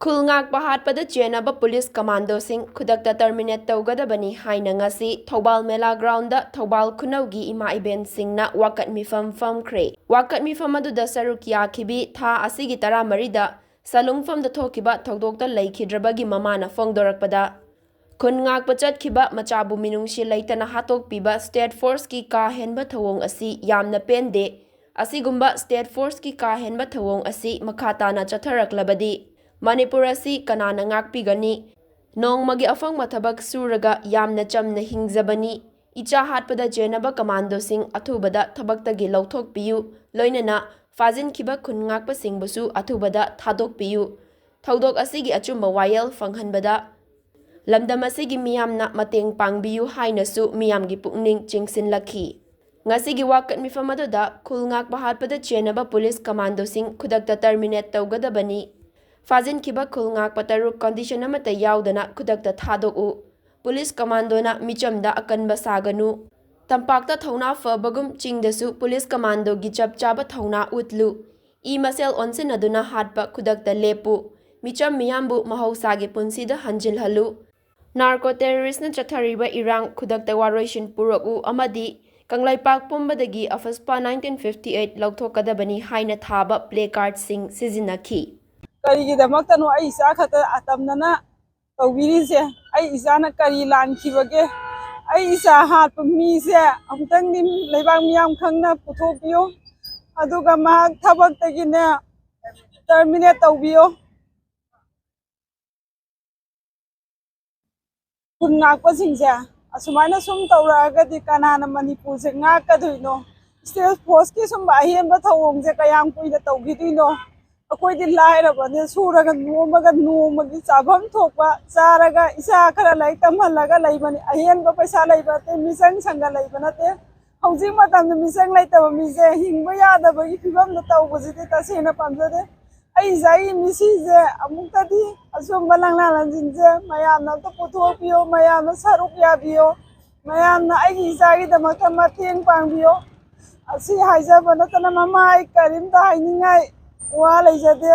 Khungakpa hatpada chennaba police commando sing khudakta terminate tawgadabani haina ngasi Thobal Mela ground da Thobal Khunaugi ima event singna wakat mifam famkhre wakat mifam aduda saruk yakhibi tha asigi taramari da salungfam da thokiba thogdokta leikhidrebagi mamana fongdorakpada Khungakpa chatkhiba machabu minungshi leitana hatok piba state force ki ka henba thawong asi yamna pende asigumba state force ki ka henba thawong asi makhatana chatharaklabadi Manipur asi kanana ngakpigani nongmagi afang mathabak suraga yamna chamna hingjabani icha hatpada chennaba commando sing athubada thabakta gi lauthokpiyu loinana fazin khiba khungakpa singbusu athubada thadokpiyu thodok asigi achumba wayel fanghanbada lamdam asigi miyamna mateng pangbiyu hainasu miyamgi pukning chingsinlakhi ngasigi wakat mifamadoda khungakpa hatpada chennaba police commando sing khudakta terminate tawgadabani Fazin kiba khungakpa taruk condition amata yaudana khudakta thadoku police commando na michamda akanba saganu tampakta thauna fabagum chingdasu police commando gi chapchaba thauna utlu Emasing onsin aduna hatpa khudakta lepu micham miyambu mahausagi punsida hanjilhalu narco terrorist na chathariba irang khudakta waroishin puroku amadi kanglaipak pumbadagi afaspa 1958 lauthokadabani haina thaba placard sing sizinakhi Karigidamaktano ay isa khata atamnana tawbirise ay isa na kari lankibage ay isa hatpa mise amtang nim leibang miyam khangna puthokpiyo aduga mahak thabaktagine terminate tawbiyo khungakpa singse asumaina sum tawragadi kanana Manipur se ngakaduino state force ki sum ahenba thawongse kayam kuida tawgiduino akoidi lairabane suraga nomagi chabam thokpa charaga isa khara lai tamhalaga laibani ahenba paisa laibate misang sanga laibanate hauji matam misang laitaba mise hingba yadabagi fibam da tawbajite tasena pamjade ai zai misije amuktadi asumba langlalanjinje mayamna to puthokpiyo mayamna saruk yabiyo mayamna ai izagi damakta mateng pangbiyo asi haijabana tana mamai karim da hainingai Wala ijade